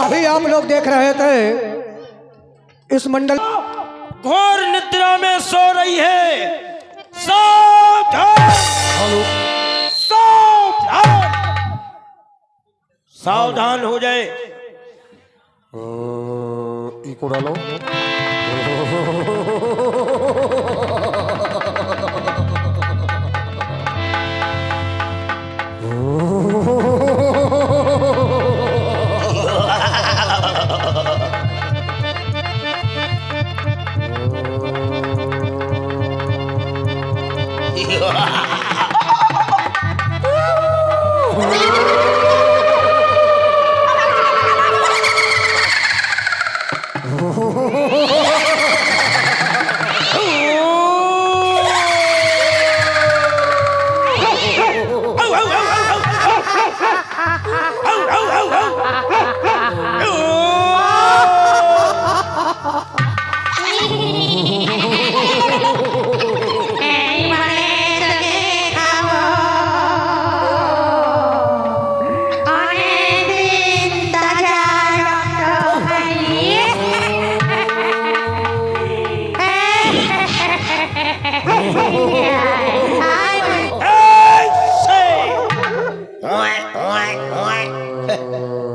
अभी आप लोग देख रहे थे इस मंडल घोर निद्रा में सो रही है। सावधान सावधान सावधान हो जाए। इको डालो।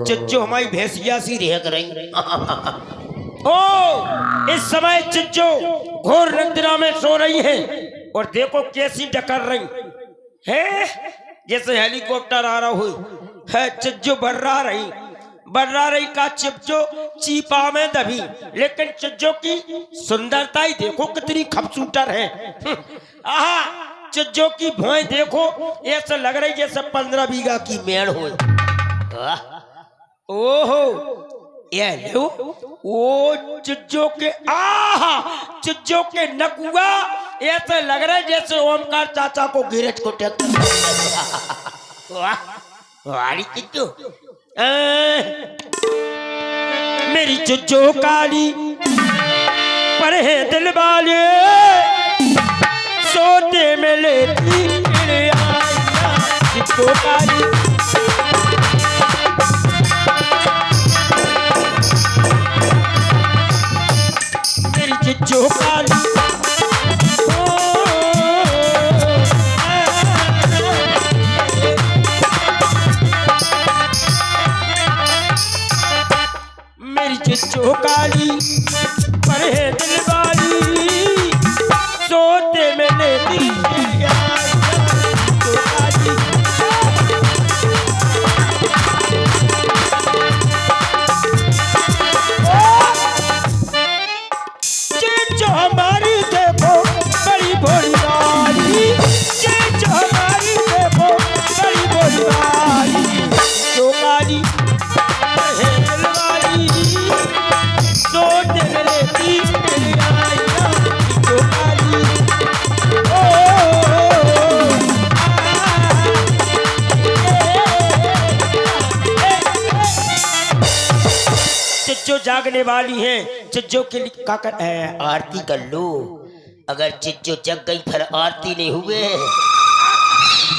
चिज्जो हमारी भैंसिया सी रह रही। ओ इस समय चिज्जो घोर निद्रा में सो रही है और देखो कैसी डकर रही है, जैसे हेलीकॉप्टर आ रहा हो है। चिज्जो बर्रा रही का चिज्जो चीपा में दबी, लेकिन चिज्जो की सुंदरता ही देखो कितनी खूबसूरत है। आहा चिज्जो की भौएं देखो, ऐसा लग रही जैसे 15 बीघा की मेड़ हो। ओहो ये लो वो चिज्जो के चिज्जो के नकुआ ऐसा लग रहा है जैसे ओमकार चाचा को गिरज को टक्कर। वाली चिज्जो मेरी चिज्जो काली पर है दिल वाले सोते में लेती चिज्जो काली। चिज्जो काली मेरी चिज्जो काली पर है दिल वाली सोते में लेती हमारी देखो बड़ी भोली वाली, चिज्जो हमारी देखो बड़ी भोली वाली, जो काली है दिल वाली तो दिल लेती मेरी आईना जो काली। ओ चिज्जो जागने वाली है। चिज्जो के लिए क्या कर आरती कर लो। अगर चिज्जो जग गई फिर आरती नहीं हुए।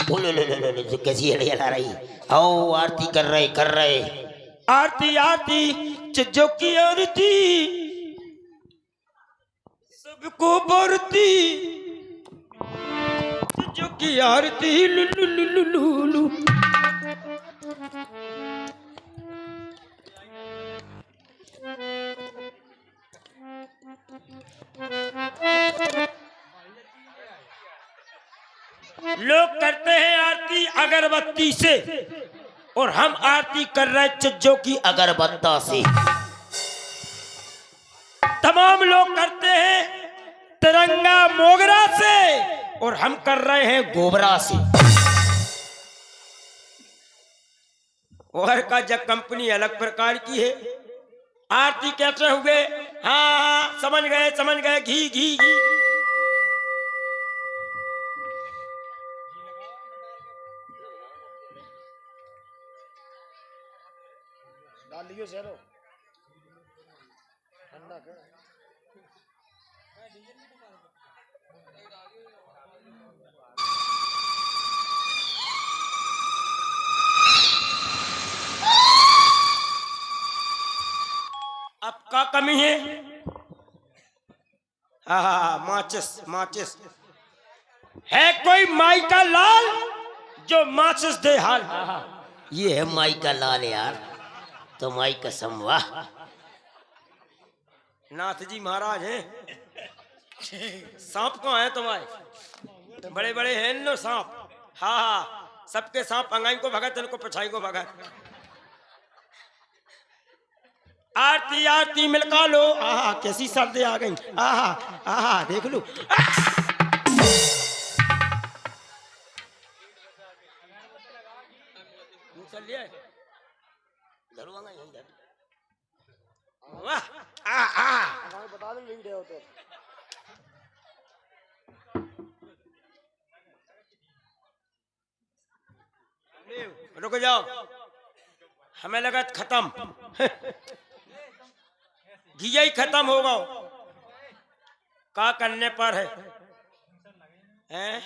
बोलो लो कैसी हड़िया रही। आओ आरती कर रहे आरती आरती चिज्जो की आरती सबको बरती चिज्जो की आरती लुलु लुलु लुलु। लोग करते हैं आरती अगरबत्ती से और हम आरती कर रहे चिज्जो की अगरबत्ता से। तमाम लोग करते हैं तिरंगा मोगरा से और हम कर रहे हैं गोबरा से। और का जब कंपनी अलग प्रकार की है। आरती कैसे हुए? हाँ समझ गए घी घी घी। डाल लियो चलो ठंडा कर। का कमी है? हाँ, माचिस माचिस है कोई माई का लाल जो माचिस दे हाल? ये है माई का लाल यार, तो माई कसम वाह। नाथ जी महाराज हैं। सांप कहाँ है तुम्हारे? बड़े बड़े हैं नो सांप। हाँ हाँ, सबके सांप अंगाई को भगत, इनको पिछाई को भगत। आरती आरती मिलका लो। आहा, कैसी सर्दी आ गई। आहा आहा, देख लो। चलिए वाह। बता दो रुक जाओ, हमें लगा खत्म। घिया ही खत्म होगा। का करने पर है? हैं?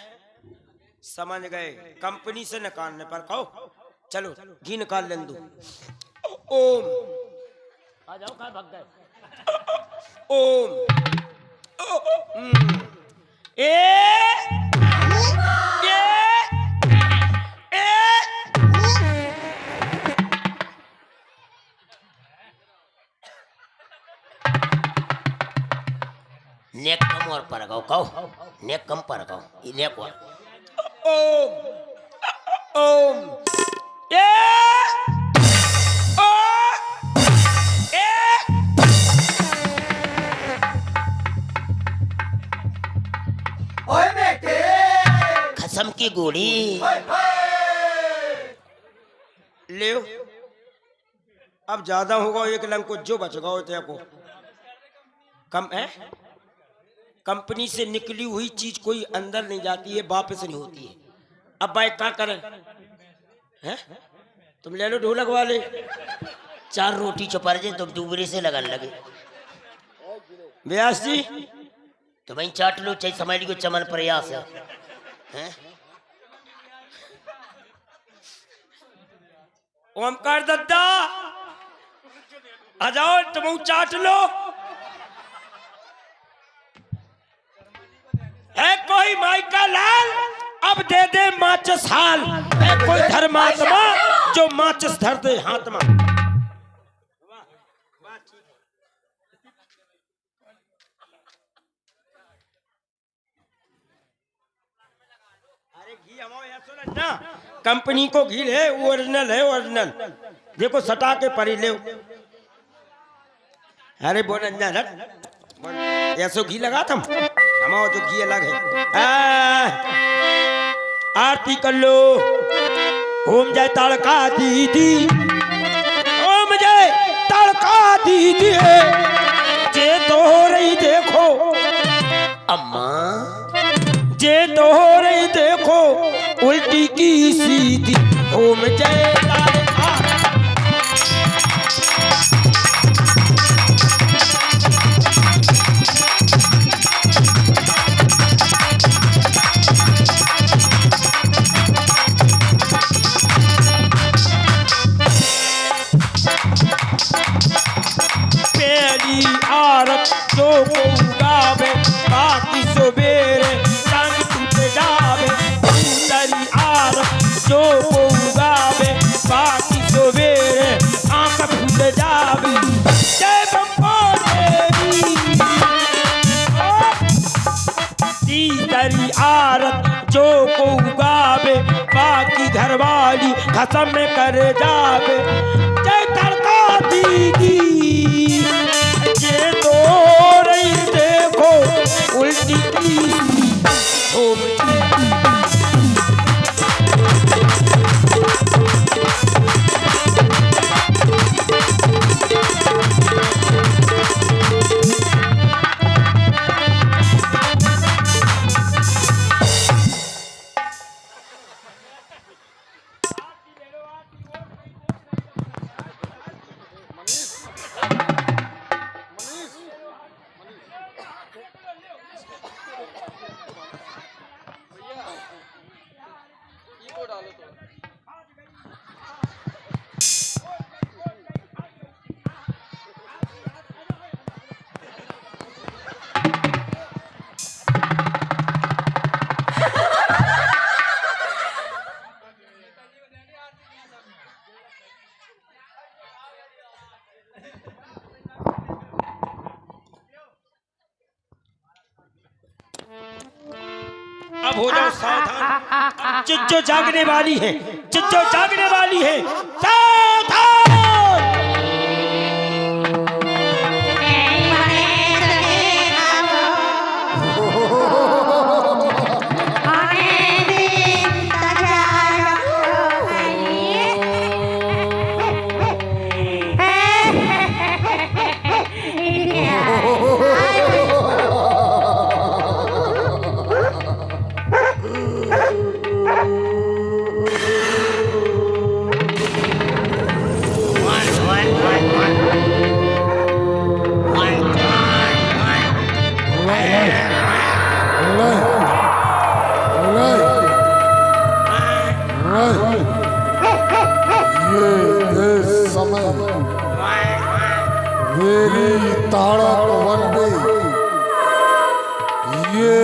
समझ गए, कंपनी से निकालने पर कहो। चलो घी निकाल लें दो। ओम आ जाओ, कहाँ भाग गए? ओम नेक कम और पर गाओ कहो, नेक कम पर गाओ, ये नेक और। ओम ओम ओए बेटे कसम की गोली ले। अब ज्यादा होगा, एक लंग को जो बच गओ तेरे को कम है। कंपनी से निकली हुई चीज कोई अंदर नहीं जाती है, वापस नहीं होती है। अब भाई क्या करें? हैं? तुम ले लो ढोलक वाले। 4 रोटी चुपर जे तो दूबरे से लगन लगे। व्यास जी तो वही चाट लो, चाहे समझ लो चमन प्रयास है, हैं? ओमकार दद्दा आ जाओ, तुम चाट लो। है कोई माई का लाल, अब दे दे माचिस हाल। है कोई धर्मात्मा जो माचिस धर दे हाथ में। अरे घी हमारे ऐसा ना, कंपनी को घी है, ओरिजिनल है, ओरिजिनल। देखो सटा के परी ले। अरे बोल ऐसो घी लगा तुम, हमारा जो घी अलग है। आरती कर लो। ओम जय तड़का दीदी, ओम जय तड़का दीदी, जे तो हो रही देखो अम्मा, जे तो हो रही देखो उल्टी की सीधी। ओम जय तड़का। आरत जो गावे बाकी सवेरे संग टूट जावे। दूसरी आरत जो गावे बाकी सवेरे आंख फूट जावे। जय बम्बो देवी। तीसरी आरत जो गावे बाकी घरवाली खत्म कर जावे। जय तड़का दीदी, तो रही देखो उल्टी की। अब हो जाओ सावधान, चिज्जो जागने वाली है, चिज्जो जागने वाली है, सावधान। मेरी ताड़क वन में ये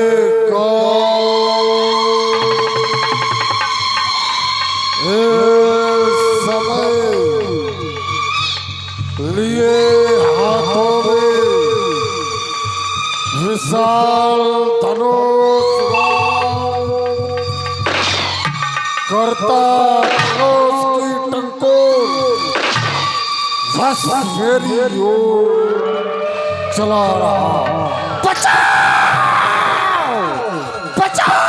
समय लिए हाथों में विशाल धनुष करता उसकी टंकोर बस मेरी ओर चला रहा। बचाओ बचाओ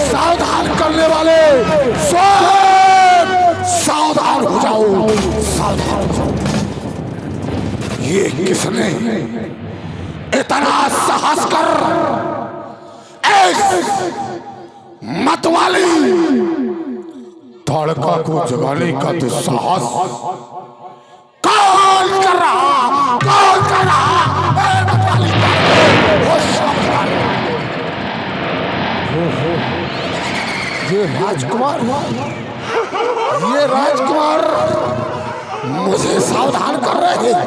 सावधान करने वाले सावधान हो जाओ, सावधान हो जाओ। ये किसने इतना साहस कर एक मतवाली ताड़का को जगाने का दुस्साहस कौन कर रहा, कौन कर रहा? मतवाली ये राजकुमार, ये राजकुमार मुझे सावधान कर रहे हैं।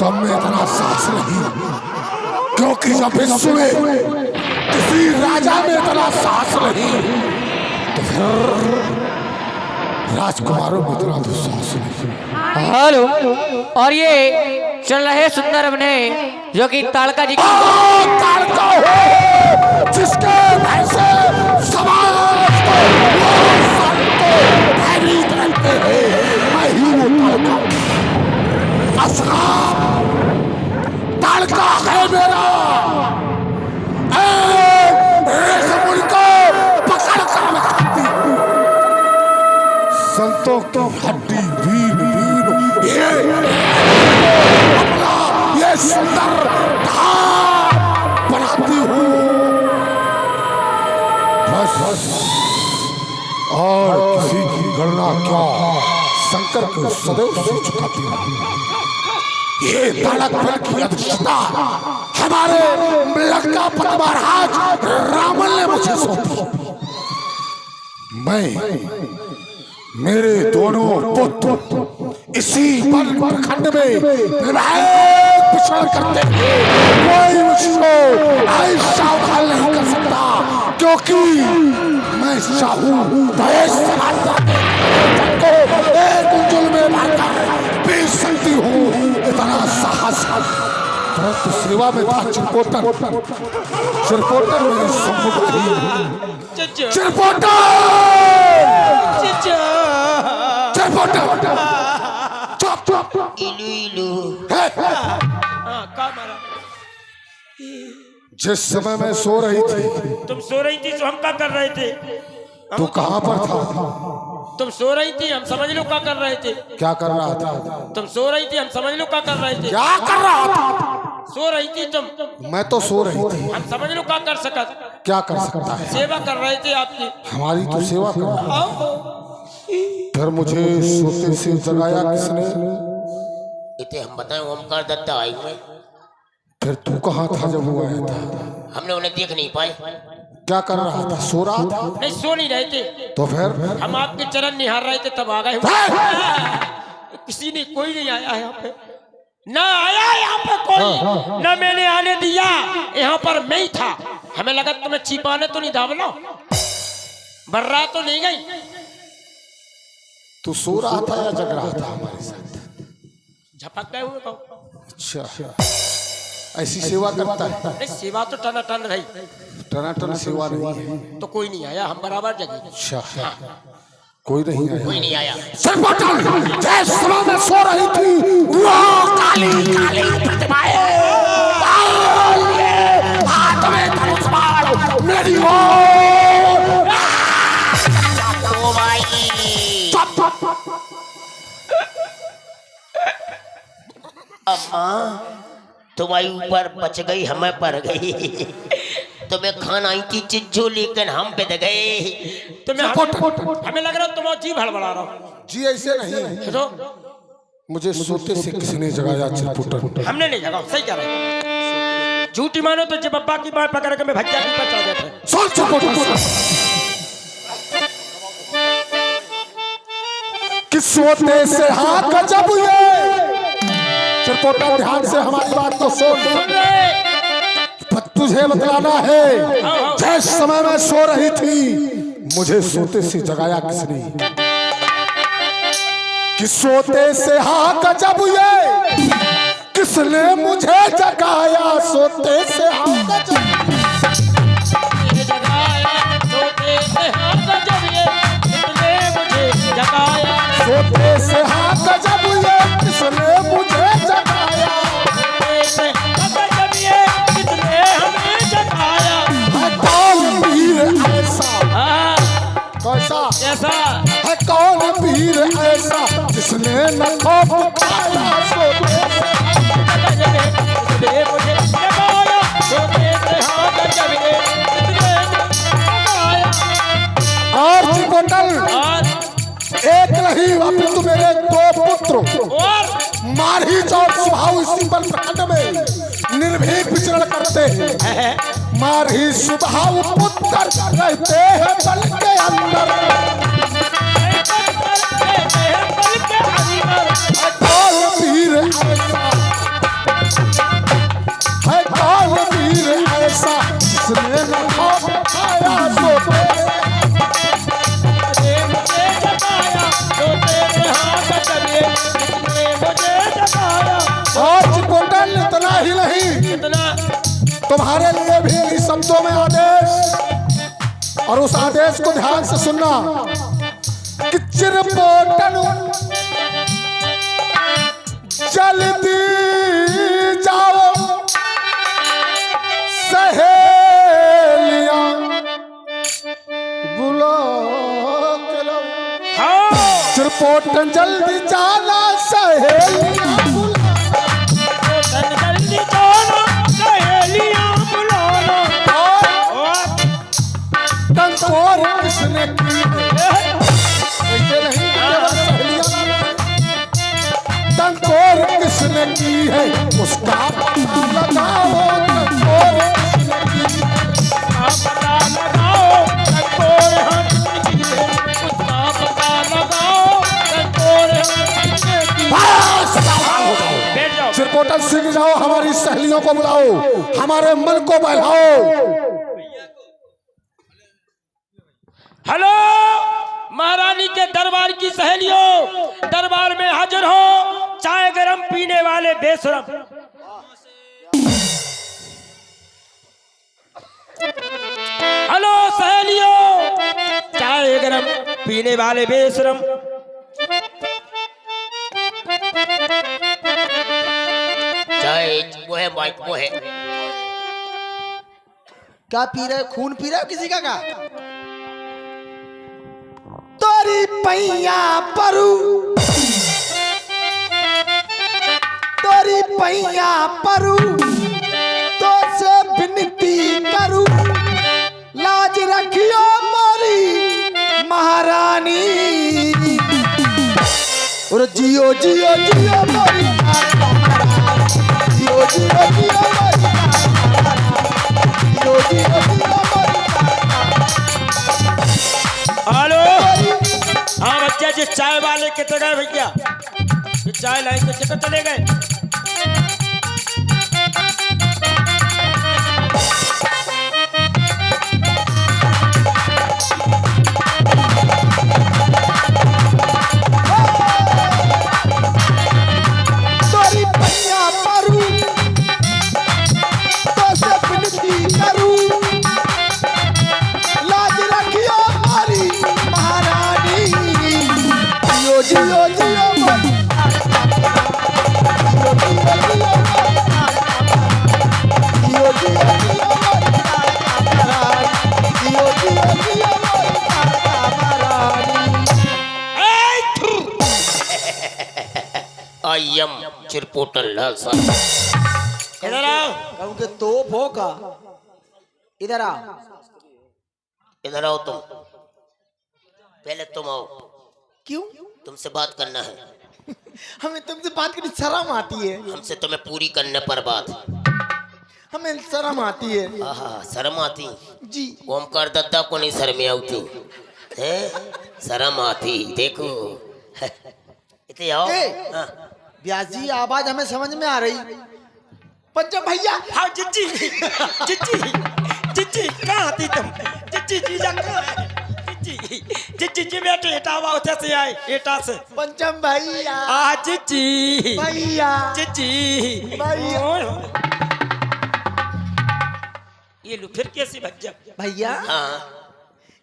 तब मैं इतना साहस नहीं, क्योंकि जब विश्व में किसी राजा में इतना साहस नहीं तो फिर राजकुमारों में इतना दुस्साहस नहीं। हेलो, और ये चल रहे सुंदर अपने जो कि ताड़का जी ताड़का हो जिसके भय से समाज को भयभीत रखते हैं। दोस्तों की हड्डी वीर वीर ये सुंदर ढाल बनाती हूँ बस। और किसी की गणना क्या शंकर को सदैव से झुकाती हूँ। ये ताड़क बल की अध्यक्षता हमारे लंकापति महाराज रावण ने मुझे सौंपी। मैं मेरे दोनों पुत्र इसी वन प्रखंड में विवाहित विचरण करते हैं। कोई मुझको ऐसा हाल नहीं कर सकता, क्योंकि मैं चाहूं तो इस समाज को एक उंगल में मारकर पीस सकती हूँ। इतना साहस परंतु सेवा में था चिरपोटर। चिरपोटर मेरे सम्मुख नहीं। चिरपोटर इलू इलू जिस समय मैं सो रही थी, तुम सो रही थी तो हम क्या कर रहे थे? तू कहाँ पर था? तुम सो रही थी, हम समझ लो क्या कर रहे थे। क्या कर रहा था? तुम सो रही थी, हम समझ लो क्या कर रहे थे। क्या कर रहा था? सो रही थी तुम, मैं तो सो रही थी। हम समझ लो क्या कर सका। क्या कर सकता है? सेवा कर रहे थे आपकी। हमारी तो सेवा कर रहा है। फिर मुझे सोते से जगाया किसने? इतने हम बताएं ओमकार दत्ता आई में। फिर तू कहाँ था जब वो आया था? हमने उन्हें देख नहीं पाए। क्या कर रहा था? सो रहा था? नहीं, सो नहीं रहे थे। तो फिर हम आपके चरण निहार रहे थे, तब आ गए। किसी ने, कोई नहीं आया यहाँ पे, ना आया यहाँ पे कोई, ना मैंने आने दिया। यहाँ पर मैं ही था। हमें लगा तुम्हें छिपाने तो नहीं धावना, बर्रा तो नहीं गई। तू सो रहा था या जग रहा था हमारे साथ? झपक गए हुए को। अच्छा, ऐसी सेवा करता है? नहीं, सेवा तो टना टन रही, टनाटन सेवा नहीं है। तो कोई नहीं आया, हम बराबर जगह। अच्छा, कोई नहीं आया। कोई नहीं आया। जिस समय मैं सो रही थी, वो काली काली प्रतिमाएं हाथ में धनुष बाण मेरी ओर। ओ भाई, अम्मा तुम्हारी ऊपर बच गई, हमें पर गई। तुम्हें खाना आई थी चिज्जू, लेकिन हम पे गए। तुम्हें हमें लग रहा तुम जी भड़बड़ा रहा हो। जी ऐसे नहीं, तो मुझे सोते से किसने जगाया? चिरपुटर। हमने नहीं जगा। सही कह रहे। झूठी मानो तो जब अब्बा की बात पकड़ के मैं भज्जा की ऊपर चढ़ देते। सुन चिरपुटर, कि सोते से हाथ गजब ये। चिरपोटा ध्यान से हमारी बात को सुन। तुझे बतलाना है, जिस समय मैं सो रही थी, मुझे सोते से जगाया किसने? कि सोते से हाँ गजब ये, किसने मुझे जगाया? सोते से हाँ गजब, सोते से हाँ गजब ये, किसने मुझे जगाया? कौन वीर ऐसा है? कौन वीर ऐसा जिसने न खौफ खाया? और चिरपोटल एक नहीं, अभी तो मेरे दो पुत्र मारही और सुभाव इसी बल प्रखंड में निर्भीक विचरण करते हैं। मारही सुभाव पुत्र रहते हैं बल के अंदर। कौन वीर ऐसा है? कौन वीर ऐसा जिसने न खौफ खाया? इतना ही नहीं, तुम्हारे लिए भी इन शब्दों में आदेश, और उस आदेश को ध्यान से सुनना कि चिरपोटन जल्दी जाओ सहेलियां बुला के लो। चिरपोटन जल्दी जाना सहेलियां जल्दी जाना सहेलियां बुलाना। टंकोर किसने की ऐसे नहीं तेरा सहेलियां टंकोर किसने की है उसका पता लगाओ टंकोर किसने की पता लगाओ टंकोर किसने की है, उसका पता लगाओ टंकोर किसने की है। बैठ जाओ। चिरपोटन सिंह जाओ हमारी सहेलियों को बुलाओ हमारे मन को बहलाओ। हेलो महारानी के दरबार की सहेलियों, दरबार में हाजिर हो चाय गरम पीने वाले बेशरम। हेलो सहेलियों, चाय गरम पीने वाले बेशरम। चाय वो है माइक वो है। क्या पी रहे हो? खून पी रहे हो किसी का? तोरी पैया परू, तोरी पैया परू, तो से विनती करू, लाज रखियो मोरी महारानी। और जियो जियो जियो मोरी महारानी, जियो जियो जियो मोरी महारानी, जियो जियो जियो मोरी महारानी। हेलो हाँ बच्चा जी, चाय वाले कितने गए भैया? ये चाय लाइन में कितने चले गए? तोरी पैया परू, तो से विनती करू, लाज रखियो हमारी महारानी। जियो जियो जियो मोरी जियो जियो जियो जियो जियो जियो मोरी महारानी, जियो जियो जियो मोरी महारानी। आई एम चिरपोटन लाल साहब। इधर आओ। कहूँ कि तोप हो का? इधर आ। इधर आओ तुम, पहले तुम आओ, क्यों? तुमसे बात करना है। हमें तुमसे बात करनी शर्म आती है। हमसे तुम्हें पूरी करने पर बात। हमें शर्म आती है आहा शर्म आती। जी। ओमकार दद्दा को नहीं शर्म आती है, शर्म आती। देखो इतने आओ। ए! हाँ। व्यास जी आवाज हमें समझ में आ रही। पंचम भैया। हाँ जिज्जी जिज्जी जिज्जी कहाँ आती तुम? जिज्जी जीजा कहाँ है? जिज्जी जिज्जी जी बेटे एटावा उधर से आए, एटा से। पंचम भैया। आ जिज्जी भैया। जिज्जी भैया। ये लो फिर कैसी भज्जा? भैया हाँ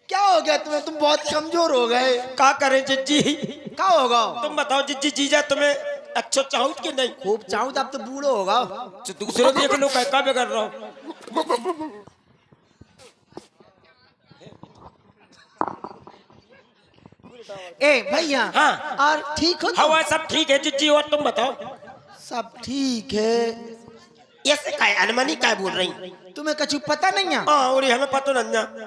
क्या हो गया तुम्हें? तुम बहुत कमजोर हो गए। क्या करें जिज्जी? क्या होगा? तुम बताओ जिज्जी जीजा तुम्हें अच्छा चाहूँ कि नहीं? खूब चाहूँ तो अब तो बूढ़ो होगा। तो दूसरे देख लो क्या बिगड़ रहा हूँ। ए भैया। हाँ। और ठीक हो तुम? हवा सब ठीक है जिज्जी, और तुम बताओ। सब ठीक है। ऐसे काय अनमनी काय बोल रही? तुम्हें कछु पता नहीं है? हाँ और हमें पता नहीं।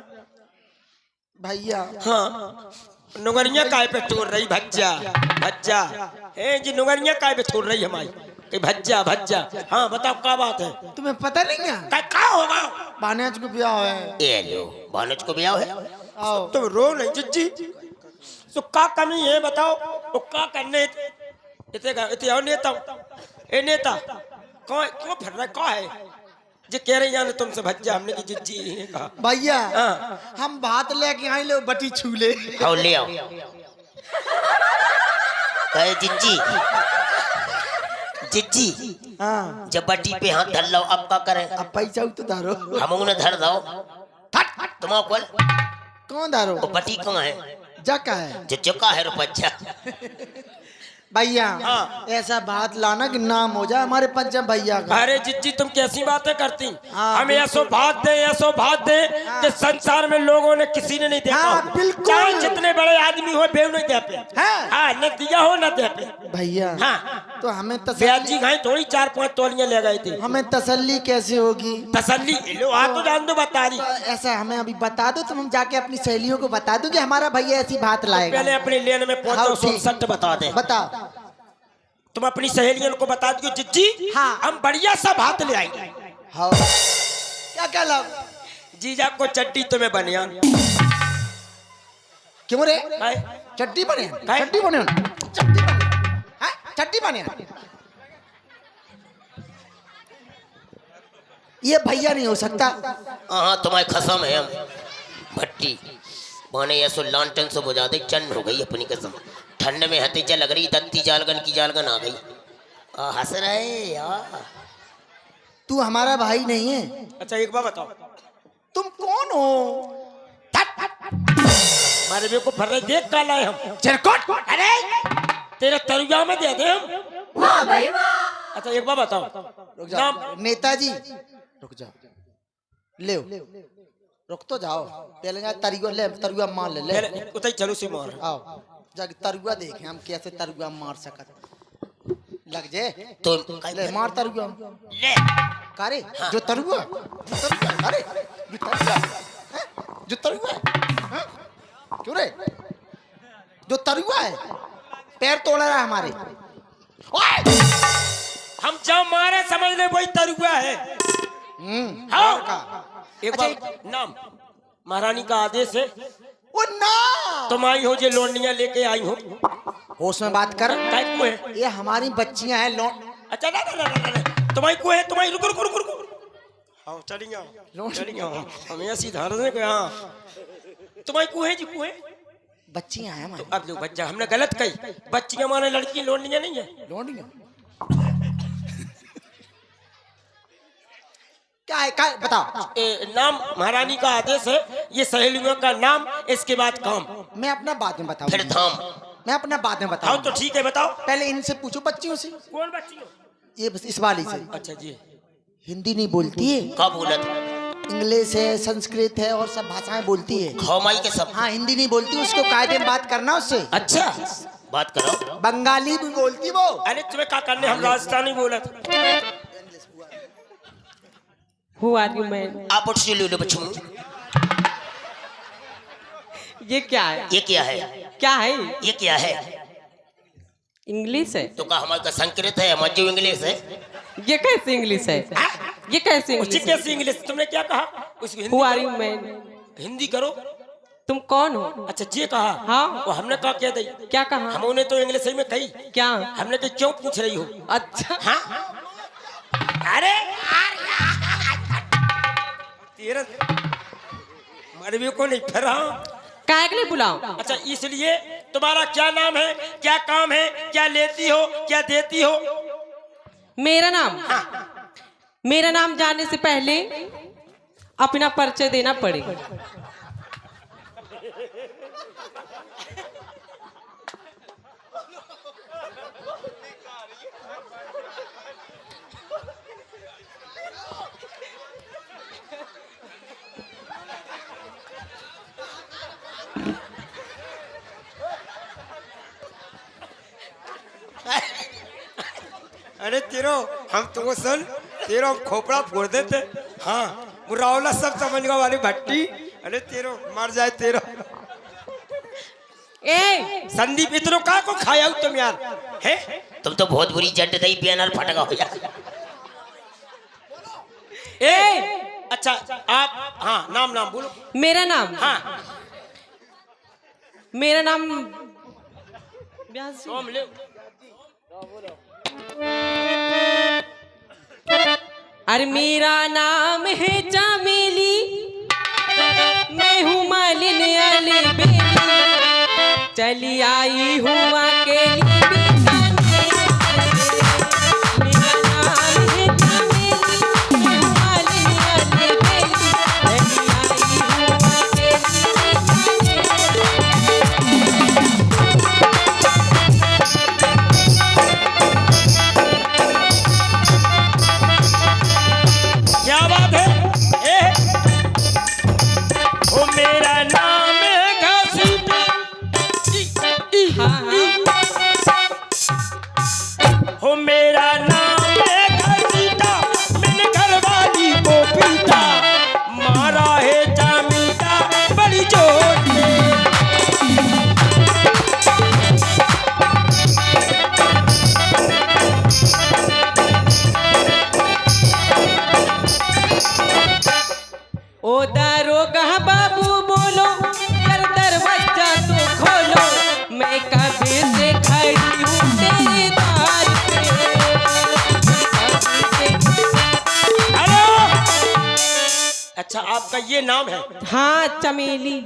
भैया हाँ नुगरिया काय पे तोड़ रही भज्जा भज्जा है जी, नुगरिया काय पे तोड़ रही हमारी कि भज्जा भज्जा। हाँ बताओ क्या बात है? तुम्हें पता नहीं है? क्या होगा? बानेज को ब्याह है। ये लो भानुज को ब्याह है। आओ। तुम रो नहीं जिज्जी, तो क्या कमी है बताओ? वो क्या करने इतने और नेता ए नेता कौन क्यों फिर रहा? क्या है जे कह रही जाने तुमसे भज्जा? हमने की जिज्जी ने कहा। भैया हाँ। हम भात लेके आए ले बटी छूले। आओ ले आओ। कहे जिज्जी जिज्जी हाँ। जब बटी पे हाथ धर लो अब क्या करें? अब पैसा तो धारो। हम उन्हें धर दो। तुम आओ कौन? कौन धारो? वो बटी कौन है? जका है। जो चुका है रुपया। भैया हाँ। ऐसा बात लाना कि नाम हो जाए हमारे पंचम भैया का। अरे जिज्जी तुम कैसी बातें करती? हाँ, हमें ऐसो भात दे कि संसार में लोगों ने किसी ने नहीं देखा। हाँ, बिल्कुल। चाहे जितने बड़े आदमी हो बेव नहीं दे पे। हाँ। हाँ न दिया हो न दे पे। भैया हाँ तो हमें ब्याजी तसल्ली, घाई थोड़ी 4-5 तोलियां ले गए थे। हमें तसल्ली कैसे होगी? तसल्ली लो आ तो जान दो बता रही। तो ऐसा हमें अभी बता दो, तो हम जाके अपनी सहेलियों को बता दूं कि हमारा भैया ऐसी बात लाएगा। पहले अपनी लेन में पहुंचो। हाँ, ठीक। 67 बता दे। बता। तुम अपनी सहेलियों को बता दियो जिज्जी हाँ। हम बढ़िया सा भात ले आएंगे। हाँ क्या क्या लाओ? जीजा को चड्डी तुम्हें बनियान। क्यों रे? हाय। चड्डी बने? काय? चड्डी बने? चड्डी बने? हाँ? चड्डी बने? ये भैया नहीं हो सकता। हाँ तुम्हारे खसम है हम भट्टी माने ऐसो लांटन से बुझा दे चन्न हो गई अपनी कसम। ठंड में हतीजा लग रही दत्ती जालगन की जालगन आ गई। हंस रहे यार। तू हमारा भाई नहीं है। अच्छा एक बार बताओ तुम कौन हो? हमारे बेटे को फर्रे देख का लाए हम। चिरकुट। अरे तेरे तरुआ में दे दे हम। वाह भाई वाह। अच्छा एक बार बताओ रुक जाओ नेताजी, रुक जाओ। ले रुक तो जाओ। पहले जा तरुआ ले, तरुआ मार ले। ले उतई चलो सी मार। आओ जाके तरुआ देखें हम कैसे तरुआ मार सकत। लग जे तो ले मार तरुआ। ले कारे जो तरुआ, अरे जो तरुआ, हैं? जो तरुआ है, क्यों रे? जो तरुआ है पैर तोड़ रहा है हमारे। ओए! हम जब मारे समझ ले वही तरुआ है। और का? एक अच्छा, बार नाम महारानी का आदेश है। ओ ना तुम आई हो जो लोनिया लेके आई हो। होश में बात कर। काय को है? ये हमारी बच्चियां हैं लोन। अच्छा ना ना ना ना तुम्हारी को है। तुम्हारी रुको रुको रुको रुको। हाँ चली आओ चली आओ हम ऐसी धारने को। हाँ तुम्हारी को है जी को है। बच्चियां हैं हमारी। अब लोग बच्चा हमने गलत कही। बच्चियां माने लड़की लोनिया नहीं है। लोनिया क्या है? क्या बताओ? नाम महारानी का आदेश है। ये सहेलियों का नाम इसके बाद काम। मैं अपना बाद में बताऊं। फिर धाम। मैं अपना बाद में हाँ बताऊं। तो ठीक है बताओ। पहले इनसे पूछो बच्चियों से। कौन बच्ची हो? ये बस इस वाली से। अच्छा जी हिंदी नहीं बोलती है, का बोलत इंग्लिश है, संस्कृत है और सब भाषाएं बोलती है। खौमाई के सब। हाँ हिंदी नहीं बोलती, उसको कायदे में बात करना उससे। अच्छा बात करो। बंगाली भी बोलती वो। अरे तुम्हें क्या करने हम राजस्थानी बोला था। Who are you man? आप उठ से ले लो बच्चों। ये क्या है? ये क्या है? क्या है? ये क्या है? इंग्लिश है? तो का हमारा का संस्कृत है हमारा जो इंग्लिश है। ये कैसे इंग्लिश है? ये कैसे उसकी इंग्लिश है? कैसी इंग्लिश? तुमने क्या कहा? उसकी Who are Hindi you man? Hindi करो। तुम कौन हो? अच्छा ये कहा। हाँ। वो हमने कहा क्या दी? क्या कहा? हमने तो इंग्लिश ही में कही। क्या? हमने कहा क्यों पूछ रही हो? अच्छा हाँ अरे तेरा मरवी को नहीं फिर। हाँ काय के लिए बुलाओ? अच्छा इसलिए तुम्हारा क्या नाम है, क्या काम है, क्या लेती हो, क्या देती हो? मेरा नाम? मेरा नाम जानने से पहले अपना परिचय देना पड़ेगा। अरे तेरो हम तुमको सुन तेरो हम खोपड़ा फोड़ देते। हाँ मुरावला सब समझ गया वाली भट्टी। अरे तेरो मर जाए तेरो। ए संदीप इतनो का को खाया हो तुम यार है? तुम तो बहुत बुरी जट दई पियानर फटका हो जा। ए अच्छा आप हाँ नाम नाम बोलो। मेरा नाम? हाँ मेरा नाम नाम ले। अरे मेरा नाम है चमेली, मैं हूँ मालिन अली बेली, चली आई हूँ अकेली मेरा नाम है चमेली, मैं हूँ मालिन अली बेली, चली आई हूँ क्या बात है? ओ मेरा नाम है घसीटा, आपका ये नाम है? हाँ, चमेली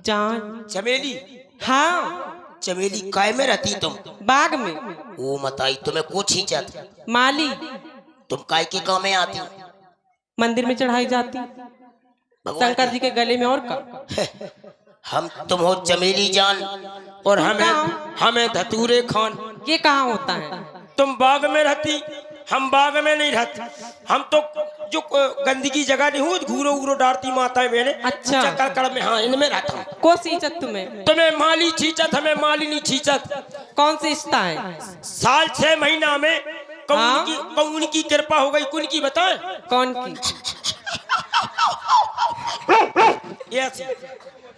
जान। चमेली? हाँ, चमेली काय में रहती तुम? बाग में। वो मताई तुम्हें को छींचत? माली। तुम काय के काम में आती? मंदिर में चढ़ाई जाती भगवान शंकर जी के गले में। और का हम तुम हो चमेली जान और हमें धतूरे खान। ये कहाँ होता है? तुम बाग में रहती, हम बाग में नहीं रहते। हम तो जो गंदगी जगह नहीं हो घूरो घूरो डालती माताएं बहने। अच्छा। कड़ में, हाँ इनमें रहता हूँ। को सींचत तुम्हें? तुम्हें माली छींचत, हमें माली नहीं छींचत। कौन सी रिश्ता है? साल 6 महीना में हाँ? कौन की कृपा हो गई? कौन की बताएं? कौन की? ऐसी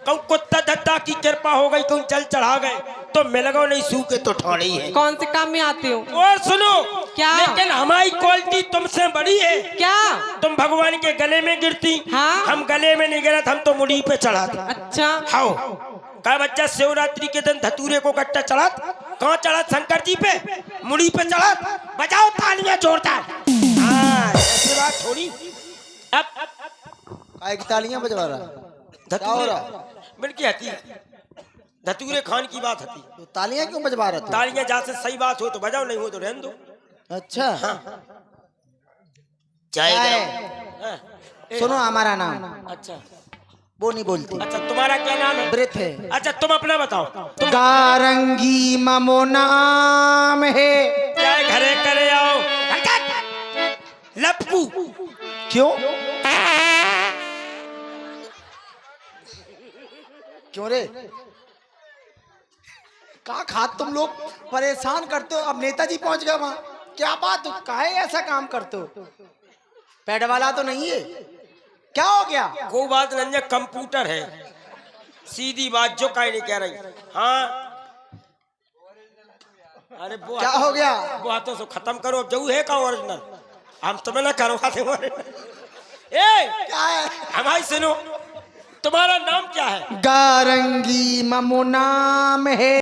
कौन कुत्ता दद्दा की कृपा हो गई, कौन जल चढ़ा गए तो मिल गो, नहीं सूखे तो ठाड़ी है। कौन से काम में आते हो? और सुनो क्या? लेकिन हमारी क्वालिटी तुमसे बड़ी है। क्या? तुम भगवान के गले में गिरती। हाँ? हम गले में नहीं गिरत, हम तो मुड़ी पे चढ़ाते। अच्छा। हाओ का बच्चा शिवरात्रि के दिन धतूरे को गट्टा चढ़ात? कहाँ चढ़ात? शंकर जी पे मुड़ी पे चढ़ात। बजाओ तालियां जोरदार। हाँ ऐसी बात थोड़ी। अब काय की तालियां बजवा रहा? क्या हो रहा? मिलकी हती धतूरे खान की बात हती। तो तालियां क्यों बजवा रहा था? तालियां जहाँ से सही बात हो तो बजाओ, नहीं हो तो रहने दो। अच्छा चाय काय? गरम। हाँ, सुनो हमारा नाम, अच्छा वो नहीं बोलती। अच्छा, तुम्हारा क्या नाम है? ब्रिथ है। अच्छा तुम अपना बताओ। तुम गारंगी ममो नाम है। क्या है? घरे करे आओ लपकू। क्यों? क्यों रे? का खात तुम लोग परेशान करते हो? अब नेताजी पहुंच गए वहां। क्या बात? काहे ऐसा काम करते हो? पेड़ वाला तो नहीं है? क्या हो गया? कोई बात नहीं, कंप्यूटर है, सीधी बात जो काहे नहीं कह रही। हाँ अरे वो क्या हो गया? वो हाथों से खत्म करो। अब जो है का ओरिजिनल हम तुम्हें ना करवाते। ए क्या है? हमारी सुनो, तुम्हारा नाम क्या है? गारंगी ममो नाम है।